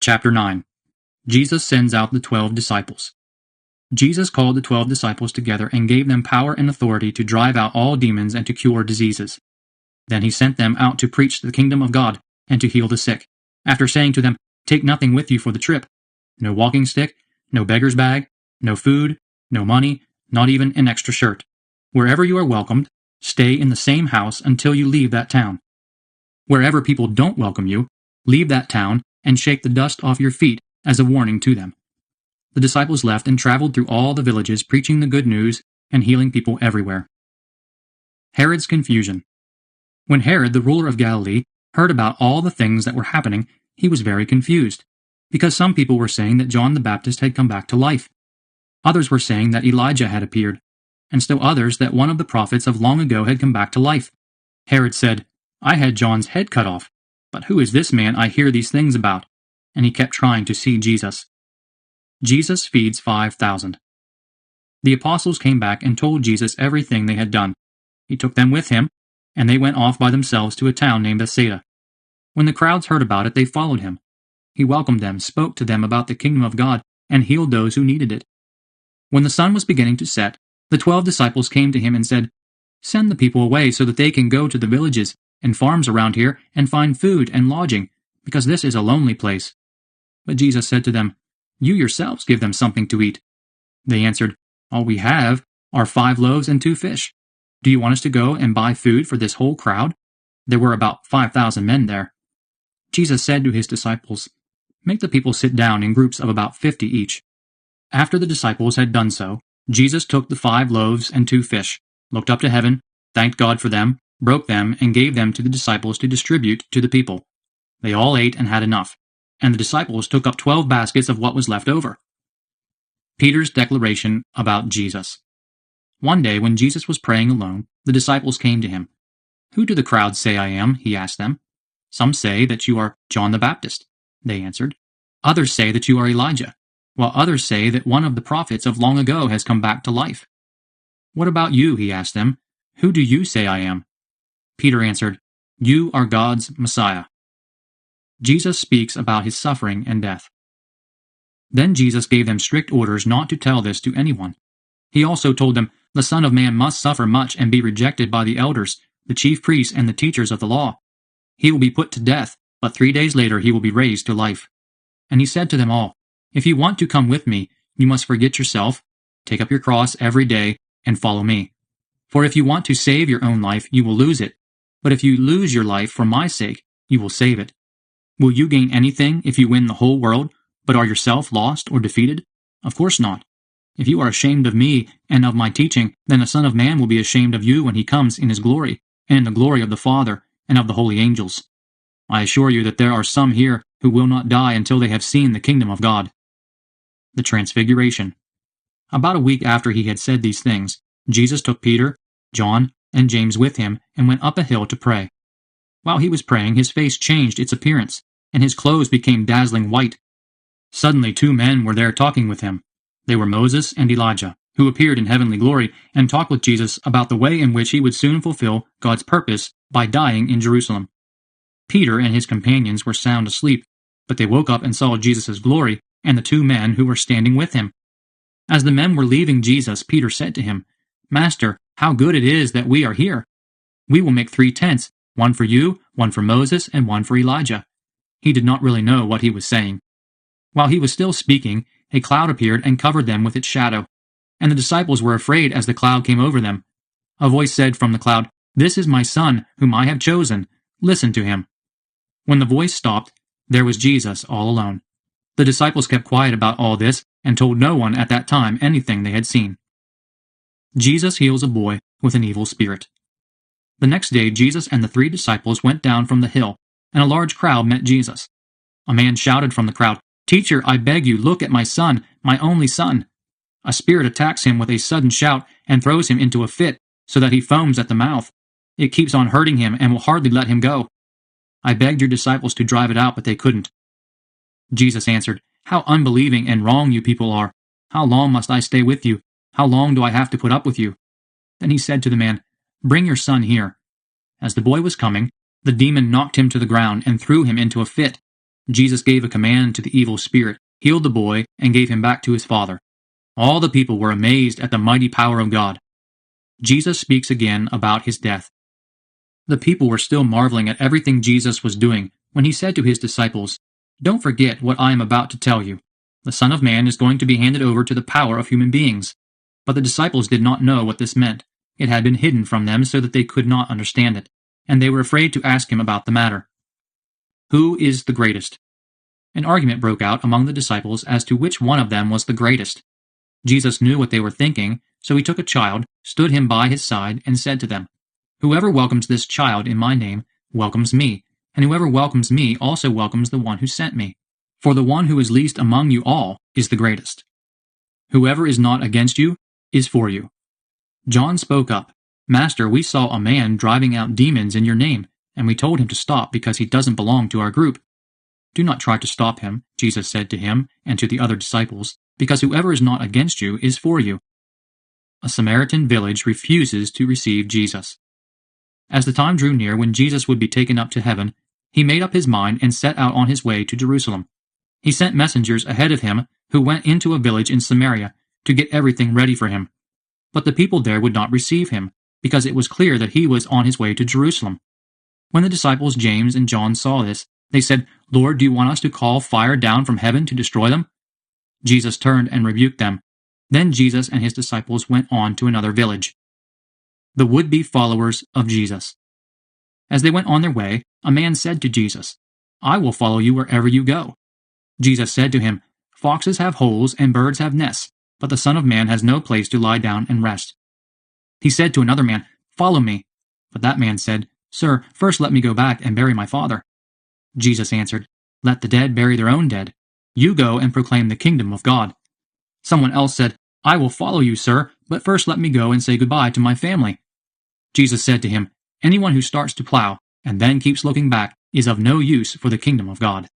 Chapter 9. Jesus sends out the 12 disciples. Jesus called the 12 disciples together and gave them power and authority to drive out all demons and to cure diseases. Then he sent them out to preach the kingdom of God and to heal the sick, after saying to them, "Take nothing with you for the trip. No walking stick, no beggar's bag, no food, no money, not even an extra shirt. Wherever you are welcomed, stay in the same house until you leave that town. Wherever people don't welcome you, leave that town and shake the dust off your feet as a warning to them." The disciples left and traveled through all the villages, preaching the good news and healing people everywhere. Herod's confusion. When Herod, the ruler of Galilee, heard about all the things that were happening, he was very confused, because some people were saying that John the Baptist had come back to life. Others were saying that Elijah had appeared, and still others that one of the prophets of long ago had come back to life. Herod said, "I had John's head cut off, but who is this man I hear these things about?" And he kept trying to see Jesus. Jesus feeds 5,000. The apostles came back and told Jesus everything they had done. He took them with him, and they went off by themselves to a town named Bethsaida. When the crowds heard about it, they followed him. He welcomed them, spoke to them about the kingdom of God, and healed those who needed it. When the sun was beginning to set, the 12 disciples came to him and said, "Send the people away so that they can go to the villages and farms around here and find food and lodging, because this is a lonely place." But Jesus said to them, "You yourselves give them something to eat." They answered, "All we have are 5 loaves and 2 fish. Do you want us to go and buy food for this whole crowd?" There were about 5,000 men there. Jesus said to his disciples, "Make the people sit down in groups of about 50 each." After the disciples had done so, Jesus took the 5 loaves and 2 fish, looked up to heaven, thanked God for them, broke them, and gave them to the disciples to distribute to the people. They all ate and had enough, and the disciples took up 12 baskets of what was left over. Peter's declaration about Jesus. One day when Jesus was praying alone, the disciples came to him. "Who do the crowds say I am?" he asked them. "Some say that you are John the Baptist," they answered. "Others say that you are Elijah, while others say that one of the prophets of long ago has come back to life." "What about you?" he asked them. "Who do you say I am?" Peter answered, "You are God's Messiah." Jesus speaks about his suffering and death. Then Jesus gave them strict orders not to tell this to anyone. He also told them, "The Son of Man must suffer much and be rejected by the elders, the chief priests, and the teachers of the law. He will be put to death, but 3 days later he will be raised to life." And he said to them all, "If you want to come with me, you must forget yourself, take up your cross every day, and follow me. For if you want to save your own life, you will lose it. But if you lose your life for my sake, you will save it. Will you gain anything if you win the whole world, but are yourself lost or defeated? Of course not. If you are ashamed of me and of my teaching, then the Son of Man will be ashamed of you when he comes in his glory, and in the glory of the Father and of the holy angels. I assure you that there are some here who will not die until they have seen the kingdom of God." The Transfiguration. About a week after he had said these things, Jesus took Peter, John, and James with him and went up a hill to pray. While he was praying, his face changed its appearance, and his clothes became dazzling white. Suddenly 2 men were there talking with him. They were Moses and Elijah, who appeared in heavenly glory and talked with Jesus about the way in which he would soon fulfill God's purpose by dying in Jerusalem. Peter and his companions were sound asleep, but they woke up and saw Jesus' glory and the 2 men who were standing with him. As the men were leaving Jesus, Peter said to him, "Master, how good it is that we are here. We will make 3 tents, one for you, one for Moses, and one for Elijah." He did not really know what he was saying. While he was still speaking, a cloud appeared and covered them with its shadow, and the disciples were afraid as the cloud came over them. A voice said from the cloud, "This is my Son, whom I have chosen. Listen to him." When the voice stopped, there was Jesus all alone. The disciples kept quiet about all this and told no one at that time anything they had seen. Jesus heals a boy with an evil spirit. The next day, Jesus and the 3 disciples went down from the hill, and a large crowd met Jesus. A man shouted from the crowd, "Teacher, I beg you, look at my son, my only son." A spirit attacks him with a sudden shout and throws him into a fit, so that he foams at the mouth. It keeps on hurting him and will hardly let him go. I begged your disciples to drive it out, but they couldn't. Jesus answered, "How unbelieving and wrong you people are. How long must I stay with you? How long do I have to put up with you?" Then he said to the man, "Bring your son here." As the boy was coming, the demon knocked him to the ground and threw him into a fit. Jesus gave a command to the evil spirit, healed the boy, and gave him back to his father. All the people were amazed at the mighty power of God. Jesus speaks again about his death. The people were still marveling at everything Jesus was doing when he said to his disciples, "Don't forget what I am about to tell you. The Son of Man is going to be handed over to the power of human beings." But the disciples did not know what this meant. It had been hidden from them so that they could not understand it, and they were afraid to ask him about the matter. Who is the greatest? An argument broke out among the disciples as to which one of them was the greatest. Jesus knew what they were thinking, so he took a child, stood him by his side, and said to them, "Whoever welcomes this child in my name welcomes me, and whoever welcomes me also welcomes the one who sent me. For the one who is least among you all is the greatest. Whoever is not against you is for you." John spoke up, "Master, we saw a man driving out demons in your name, and we told him to stop because he doesn't belong to our group." "Do not try to stop him," Jesus said to him and to the other disciples, "because whoever is not against you is for you." A Samaritan village refuses to receive Jesus. As the time drew near when Jesus would be taken up to heaven, he made up his mind and set out on his way to Jerusalem. He sent messengers ahead of him who went into a village in Samaria to get everything ready for him. But the people there would not receive him, because it was clear that he was on his way to Jerusalem. When the disciples James and John saw this, they said, "Lord, do you want us to call fire down from heaven to destroy them?" Jesus turned and rebuked them. Then Jesus and his disciples went on to another village. The would-be followers of Jesus. As they went on their way, a man said to Jesus, "I will follow you wherever you go." Jesus said to him, "Foxes have holes and birds have nests, but the Son of Man has no place to lie down and rest." He said to another man, "Follow me." But that man said, "Sir, first let me go back and bury my father." Jesus answered, "Let the dead bury their own dead. You go and proclaim the kingdom of God." Someone else said, "I will follow you, sir, but first let me go and say goodbye to my family." Jesus said to him, "Anyone who starts to plow and then keeps looking back is of no use for the kingdom of God."